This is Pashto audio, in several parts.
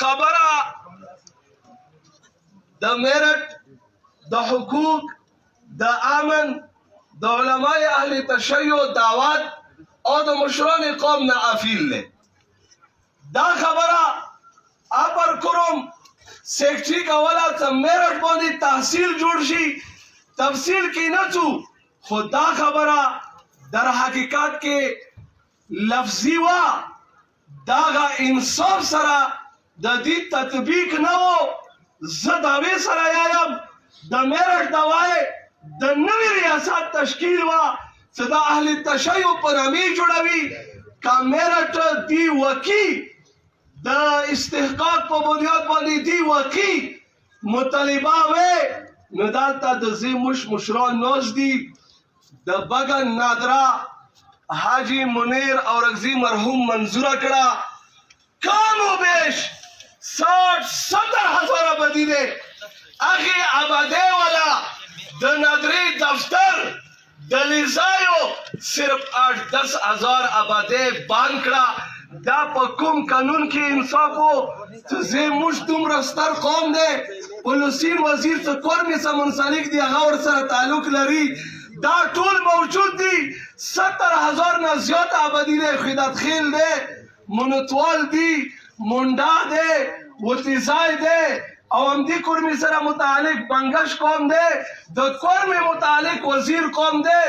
خبره د میرټ د حقوق د امن د علماء اهل تشیع دعوت او د مشران قوم نه افیل له دا خبره اپر کوم سیکټری کولا ته میرټ باندې تحصیل جوړ شي تفصیل کې نه څو خدا خبره در حقیقت کې لفظي وا داغه انصاف سره د دې تطبیق نه وو زه داوی سره یایم د میرټ دوای د نوې ریاست تشکیل وا چې د اهل تشیع په نامې جوړوي کا میرټ دی وکی د استحقاق په بنیاد باندې دی وکی مطالبه وې نو دلته د زموش مشران نوز دي د بغن نادرا حاجی منیر اورغزی مرحوم منظوره کړه کم و بیش 60-70 ہزار آبادی دے اخی آبادے والا د نادری دفتر دلیزایو صرف 8-10 ہزار آبادے بانکڑا دا پا کم قانون کی انصاف ہو زی مش تم رستر قوم دے پولوسین وزیر سے کورمی سا منسالک دی غور سر تعلق لری دا ټول موجود دی 70 ہزار نا زیادہ آبادی دے خیدات خیل دے منتوال دی منڈا دے وتیزای دے او امدی کورمی سره متعلق بنگش قوم دے د کورمی متعلق وزیر قوم دے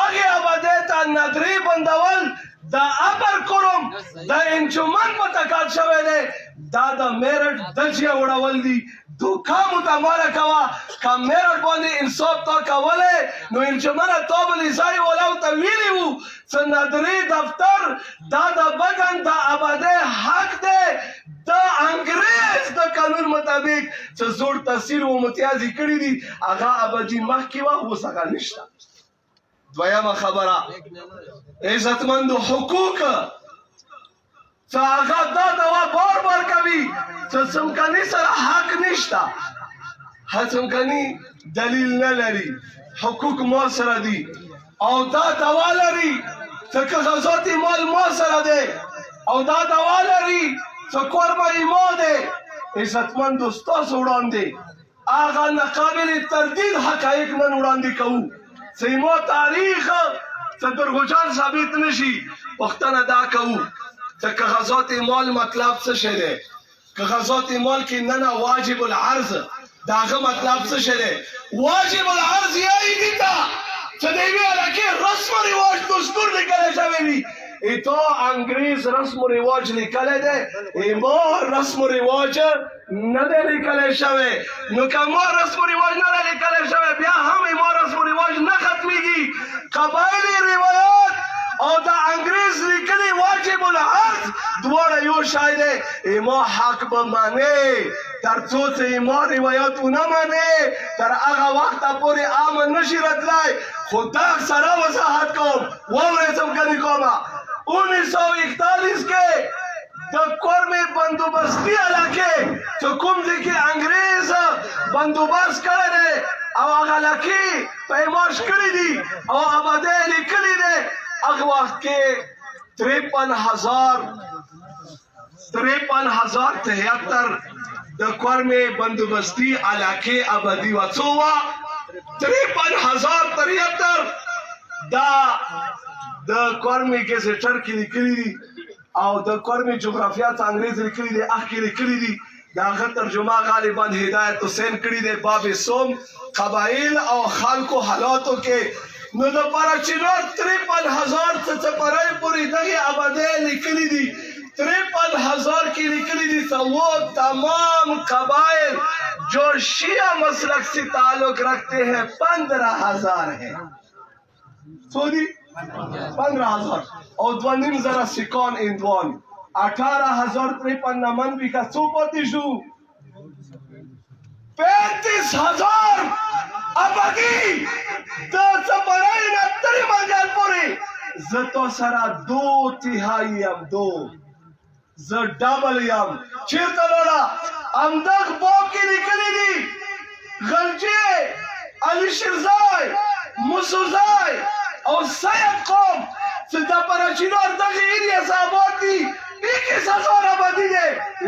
اگه آباده تا ندری بندول دا ابر کورم دا انجمن متقال شوه دے دا دا میرٹ دجیا وڑاول دی دوکا متعمال کوا کا میرٹ باندې انصاف تا کوله نو انجمن توبل ایزای ولاو تا ویلیو چه ندری دفتر دا دا بگن دا آباده حق دے دا انگریز دا قانون مطابق چه زور تاثیر و متیازی کری دی آغا آبادی مخ کی وقت وہ سکا نشتا دویم خبره عزتمند حقوق چه آغا دا دوا بار بار کبی چه سمکنی سر حق نشتا سمکنی دلیل نلری حقوق ما سر دی او دا دوا لری چه که غزاتی مال ما سر دی او دا دوا لری سکور با ایما دے عزتمند استاس اڑان دے آغا نقابل تردید حقائق من اڑان دی کهو سیما تاریخ درگوجان ثابت نشی وقتاً ادا کهو که غزات مال مطلب سه شده که غزات مال کی ننا واجب العرض داغه مطلب سه شده واجب العرض یای دیتا چه دیوی علاقه رسم و رواج دستور نکره شوه بی ایتو انگریز رسم و رواج نکله ده ایما رسم و رواج نده نکله شوه نو که ما رسم و رواج نده نکله شوه بیا هم ایما رسم و رواج نختمیگی قبایلی روایات او دا انگریز نکلی واجب العرض دواره یو شایده ایما حق بمانه در توت ایما روایاتو نمانه در اغا وقت پوری آمن نشی ردلائی خدا سرا وضاحت کم وورتم کنی کوما 1941 کے دا کورمی بندوبستی علاقے تو کم دی کی انگریز بندوبست کرده او اغا لکی پیماش کری دی او آباده لکلی دی اغا وقت کے 53,073 دا کورمی بندوبستی علاقے آبادی وچوا 53,073 دا د کورمی گزیټر کې لیکلي دي او د کورمی جغرافیه انګریز لیکلي دي اخ کې لیکلي دي دا غ ترجمه غالبا هدایت حسین کړي دي باب سوم قبایل او خلکو حالاتو کې نو د پراچینور 53,000 څخه پرای پوری دغه آباده لیکلي دي 53,000 کی لکلی دی وہ تمام قبائل جو شیعہ مسلک سے تعلق رکھتے ہیں 15,000 ہیں سودی 15,000 اور دوانیم ذرا سکان اندوان 18,053 منوی کا سو پاتی شو 35,000 آبادی دا سپرائی نتری مانجان پوری زتو سرا 2/3 ام 2 ز ڈبل یم چیرته لوڑا امدغ باب کی نکلی دی غلجی علی شرزای مسوزای او سید قوم چه دا پراچینار دغی ایریاس آباد دی ایکی سزا را بدیده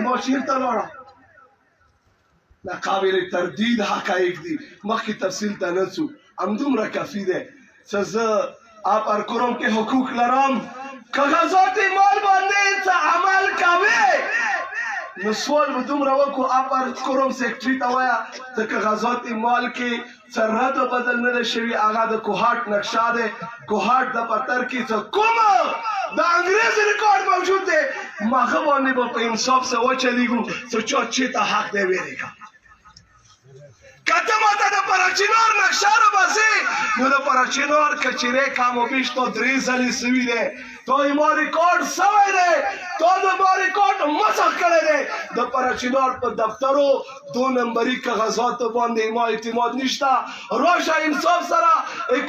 ما چیرته لاړه دا قابل تردید حقایق دي مخکې تفصیل ته نه ځو همدومره کافي دی چې زه پر کوم کې حقوق لرم کاغذات مال باندې څه عمل کوي نو سوال به دومره وکړو پر کوم سیکټري ته وایه د کاغذات مال کې څه رد و بدل نه دی شوي هغه د کوهاټ نقشه دی کوهاټ د پتر کې څه کومه د انګریز ریکارډ موجود دی ماغه باندې به په انصاف سره وچلیږو چې چا چېته حق دی ویرېږه کته ماته د پراچینار نقشه را باسي نو د پراچینار کچېرې کم و بیش تا 3 ځلې سوي دی تا ما ریکارډ سوی دی تا د ما ریکارډ مسخ کړی دی د پراچینار په دفترو 2 نمبري کاغذاتو باندې ما اعتماد نشته راشه انصاف سره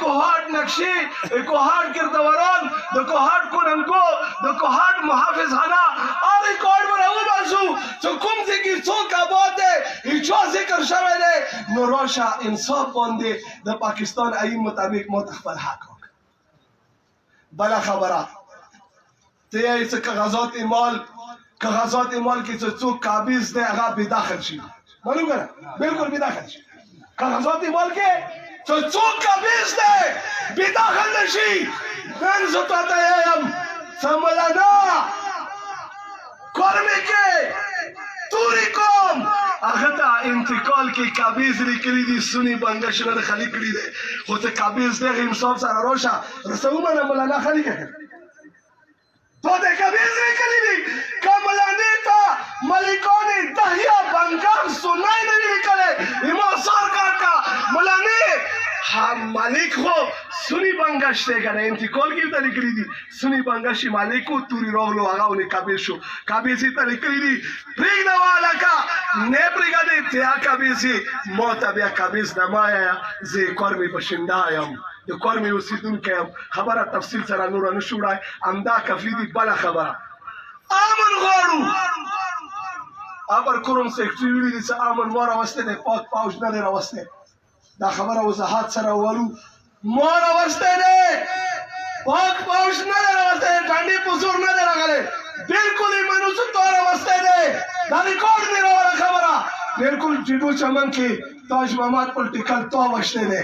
کوهاټ نقشې کوهاټ کردوران د کوهاټ کوننګو د کوهاټ محافظ خانه ریکارډ به راوباسو چې کوم ځای کې څوک آباد دی هیچا ذکر شوی دی نو راشه انصاف باندې د پاکستان آئین مطابق ما خپل حق وکړه بله خبره ته یې څه کاغذات مال کې چې څوک قابض دی هغه بېداخل شي معلوم که نه بلکل بېداخل شي کاغذات مال کې چې څوک قابض دی بېداخل نه شي نن زه تا ته یم څه مولانا کورمې کې تورې کوم هغه ته انتقال کې قابض لیکلي دي سني بنګش نه خالي کړي دی خو ته قابض دی انصاف سره راشه رسه ومنه مولانا خالي کړه تو د قابض لیکلي دي که مولانې ته ملکان دهیا بنګام سنای نه وي لیکلی اما سار کار کا مولانې مالک خو سنی بنګش دی که نه انتقال کې ورته لیکلي دي سني بنګش مالک و تورې راغلو هغه ونې قابض شو قابض یې ته لیکلي دي پرېږده والکه نه پرېږدې ته قابض یې ما ته بیا قابض نه مه وایه زه کورمې په شنډه یم د کورمې اوسېدونکی یم خبره تفصیل سره نوره نه شو وړی همدا کفي دي بله خبره امن غواړو پر کوم سیکټري ویلي دي چې امن ما راوستی دی پاک پوج نه دی راوستی دا خبره وضاحت سره ووالو ما راوستی دی پاک پوج نه دی راوستی دی ډنډې په زور نه دی راغلی بلکل یې منو چې تا راوستی دی دا ریکارډ دی راوړه خبره بلکل جیډو چمن کې تاج محمد پولیټیکل تا وشتی دی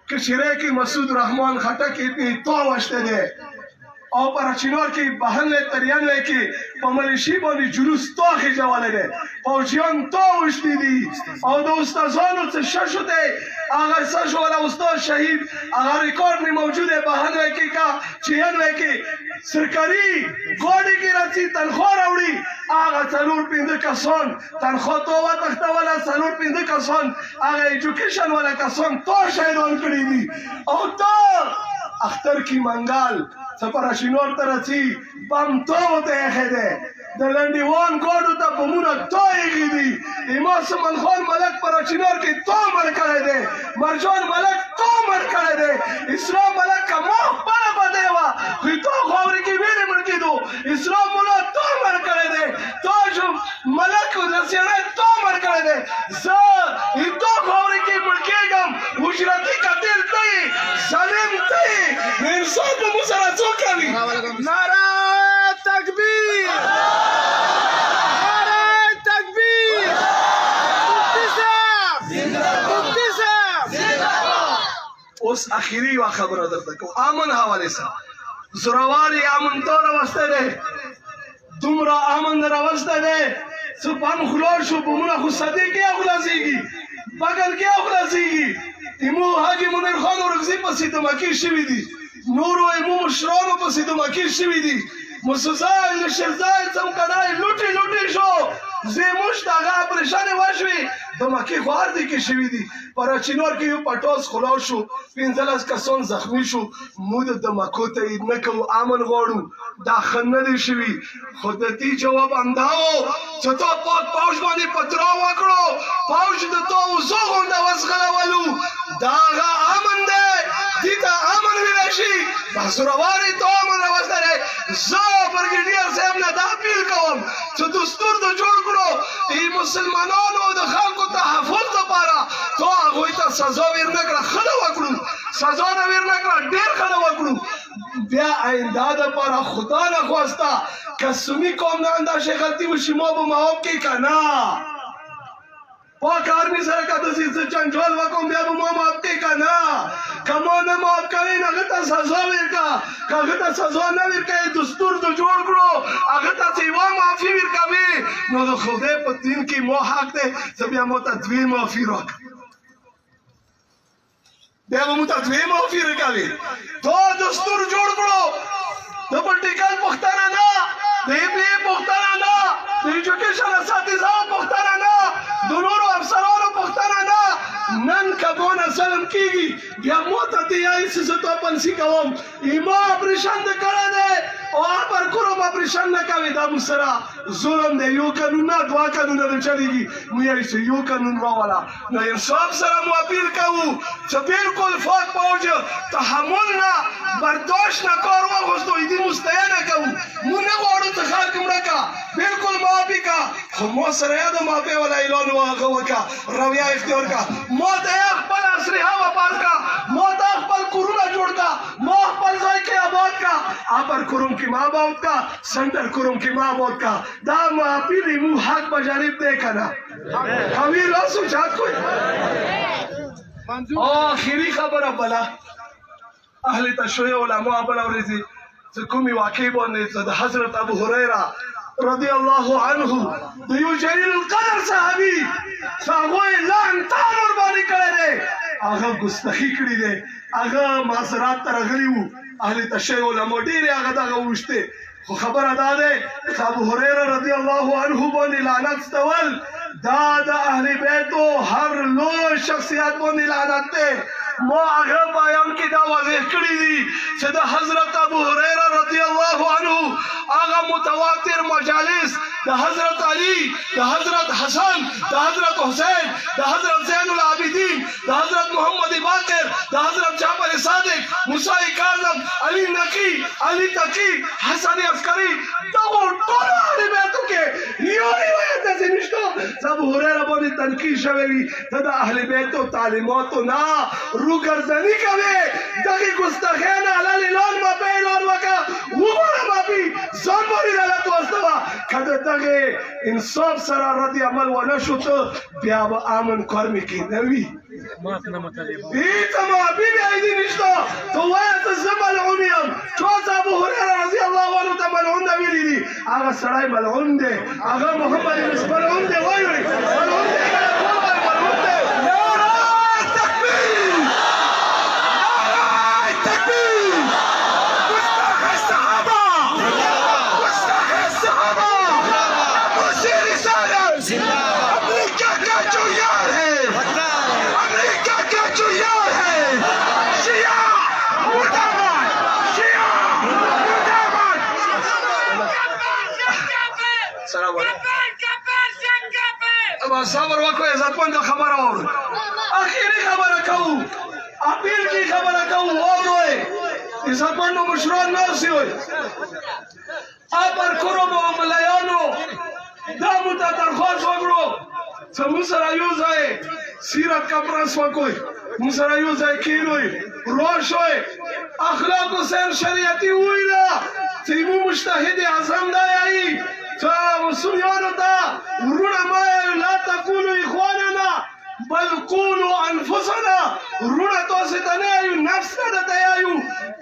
کشیره کې مسعود رحمان خټک پې تا وشتی دی او پراچینار کې 92 کې په ملیشي باندې جلوس تا خېجولی دی پوجیان تا وشتي دي او د استادانو څه ششو دی هغه شش والا استاد شهید هغه ریکارډ نه موجود دی 92 کې کا 96 کې سرکاري ګاډي کې راځي تنخواه راوړي هغه 4-5 کسان تنخواه تو وتښتوله 4-5 کسان هغه ایجوکیشن والا کسان تا شهیدان کړي دي او تا اختر کی منگل سپراشینور ته رسي بم تو ته یې دی د لنډیوان ګاډو ته بمونه تا یې دي اما سمن خان ملک پراشینور کې تا مړ کړی دی مرجان ملک تا مړ کړی دی اسلام ملک ما خپله بدی وه خو تا خاورې کې ویلې مړ کېدو اسلام ملا تا مړ کړی دی تاج ملک رسیړی تا مړ کړی دی زه تا خاورې کې مړ کېږم اجرتي قتل ته یې ظالم ته یې انسان به مو سره څوک کوي نعره تکبیر نعره تکبیر مفتی صاحب اوس اخیری یوه خبره درته کوم امن حوالې سره زوروالي امن ته راوستی دی دومره امن راوستی دی چې بم خلاص شو بمونه خو صدې کې خلاصېږي بغل کې خلاصېږي امو حاجي منیر خان ورکزي پسې دمکې شوي دي نورو امو مشرانو پسې دمکې شوي دي موسسای لشرزای څمکنای لوټې شو زموږ د هغه پریشانې وشوې دمکې خو هر ځای کې شوي دي پراچینور کې یو پټوس خلاص شو 15 کسان زخمي شو موږ د دمکو تایید نه کوو امن غواړو دا ښه نه دی شوي خو د دې جواب همدا و چې تا پاک پوج باندې پترا وکړو پوج د تا وزو غونډه وزغلولو دا هغه امن دی دې ته امن ویلی شي دا زورواري ته امن راوستی دی زه برګیډیر صاحب نه دا اپیل کوم چې دستور د جوړ کړو مسلمانانو د خلکو تحفظ لپاره تو هغوی ته سزا ورنه کړه ښه نه وکړو سزا د ویر نه کړه ډېر ښه نه وکړو بیا آینده دپاره خدا نه خواسته که سني قوم نه همداسې غلطي وشي ما به معاف کړي که نه پاک آرمي سره که داسې زه جنجال وکړم بیا به ما معاف کړي که نه که ما نه معاف کوې نو هغه ته سزا ورکړه که هغه ته سزا نه ورکوې دستور د جوړ کړو هغه ته چې یوه معافي ورکوې نو د خدای په دین کې ما حق دی زه بیا مو ته دوې معافي راکړم بیا به مو ته دوې معافي راکوې دا دستور جوړ کړو د پولیټیکل پوښتنه نه د ایپلي پوښتنه نه د ایجوکیشن اساتذه پوښتنه نه د نورو افسرانو پوښتنه نه نن که دونه ظلم کېږي بیا مو ته دې وایي چې زه توپنسي کوم ایما اپریشن دې کړی دی او پر کوم اپریشن نه کوي دا مو سره ظلم دی یو قانون نه دوه قانونه نه چلېږي مو وایي چې یو قانون راوله نو انصاف سره مو اپیل کوو چې بالکل فوق پوج تحمل نه برداشت نه کار واخیستو دې مستعینه کوو مو نه غواړو چې خلک مړه کا بالکل معافي کا خو ما سره یاد معافي ولا اعلان هغه وکړه رویه اختیار کا ما ته خپل اسلحه واپس کا ما ته خپل کورونه جوړ کا ما خپل ځای کې آباد کا اپر کوروم کې ما آباد کا سنټر کوروم کې ما آباد کا دا معافي دې مو حق په جانب دی که نه حویر راسو چاہت کوئی آخری خبره بله اهل تشریع علما بله ورځې چې کومې واقعې باندې د حضرت ابو هریره رضی الله عنه د یو جلیل القدر صحابي چې هغوی لعن طعن ورباندې کړی دی هغه ګستاخي کړې دی هغه معذرات ته راغلي وو اهل تشریع علما ډېرې هغه دغه وشتې خو خبره دا دی چې ابو هریره رضی الله عنه باندې لعنت ستول دا د اهل بیتو هر لوی شخصیت باندې لعنت دی ما هغه بیان کې دا واضح کړی دي چې د حضرت ابو هریره رضی الله عنه هغه متواتر مجالس د حضرت علی د حضرت حسن د حضرت حسین د حضرت زین العابدین د حضرت محمد باقر د حضرت جعفر صادق موسی کاظم علی نقی علی تقی حسن عسکری دغه ټول اهل بیتو کې یو روایت داسې نشته چې ابو هریره باندې تنقید شوی وي ته د اهل بیتو تعلیماتو نه روگردنی کوي دغه ګستاخیانه حلال اعلان ما په اعلان وکړه وګوره مافي ځان باندې غلط واستوه که د دغې انصاف سره رد عمل ونه شو ته بیا به امن کار مې کې نه وي هېڅ معافي بیا دې نشته ته وایه ته زه ملعون یم چا چې ابو هریره رضی الله عنه ته ملعون نه ویلي دي هغه سړی ملعون دی هغه محمد ملعون دی وایو ملعون دی صبر وکړئ عزتمند خبره واورئ اخري خبره کوو اپیل کی خبره کوو واورئ عزتمندو مشران ناست وئ پر کوروم او ملایانو دا مو ته درخواست وکړو چې موږ سره یو ځای سیرت کنفرانس وکړئ موږ سره یو ځای کښېنوئ روش وئ اخلاق حسین شریعتي وویله چې زموږ مجتهد اعظم دا یایي مسلمانو ته ورونه ما لا تقولوا اخواننا بل قولوا انفسنا ورونه تاسو ته نه یو نفس ته درته یایو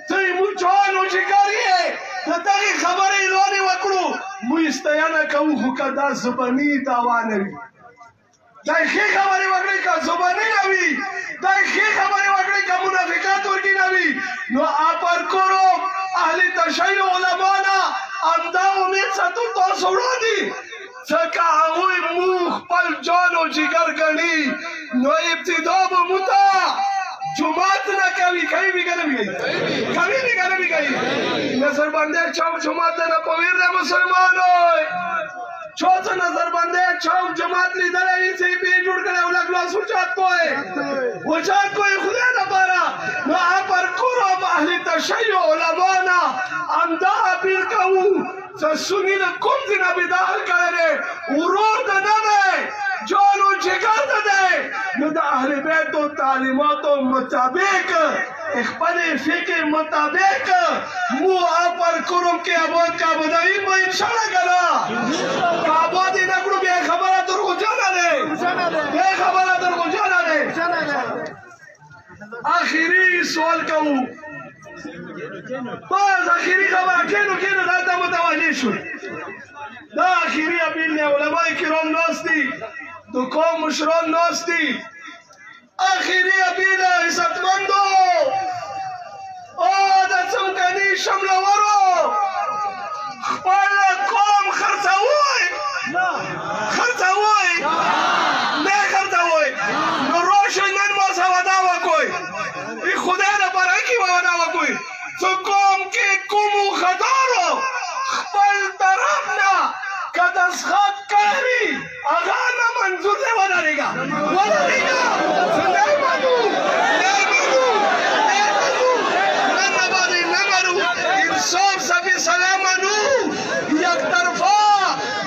ته موږ جوان او جګر یې د دغې خبرې اعلان یې وکړو موږ ستاینه کوو خو که دا زباني دعوا نه وي دا ښې خبرې وکړئ که زباني نه وي دا ښې خبرې وکړئ که منافقت ورکې نه وي نو پر کوروم اهل تشیع علما نه همدا امید ساتو تاسو وړاندې چې که هغوی موږ خپل جان او جګر ګڼي نو ابتدا به موږ ته جماعت نه کوي کوي بې که نه بې کوي بې که نه بې کوي نظربندی چوک جماعت نه په ویر دی مسلمانو چا څه نظربندی چوک جماعت لیدلی وي چې یې پې جوړ کړی او لږ لاس اوچات کوئ اوچات کوئ خدای دپاره نو پر کوروم اهل تشیع علما نه همدا اپیل کوو چې سني د کوم ځای نه بې داخل کړی دی ورور ته نه دی جان و جگر ته دی نو د اهل بیتو تعلیماتو مطابق خپل فکر مطابق مو پر کوم کې آباد کا بدایي په ان شاء الله کلا آباد نه کړو بیا خبره درو جانا ده بیا خبره درو جانا ده آخري سوال کوم باز آخري خبره کینو دا متوجه شو دا آخري اپیل نه علماء کرام نوستي د قوم مشران نوستي آخري اپیل عزتمندو او د څمکني شملورو خپل قوم خرڅوي نه خرڅوي نو روشن نن ما سودا وکوي ای خدای نه پر کی ودا وکوي څو قوم کې کوم خدارو خپل طرف نه کدس خط کوي اغا نه منظور نه ودارېګا نه مانو انصاف سفی سلامانو یک طرفا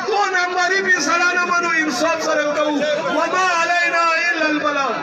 دو نمبری بھی سلامانو انصاف سره وکړو وما علینا الا البلاغ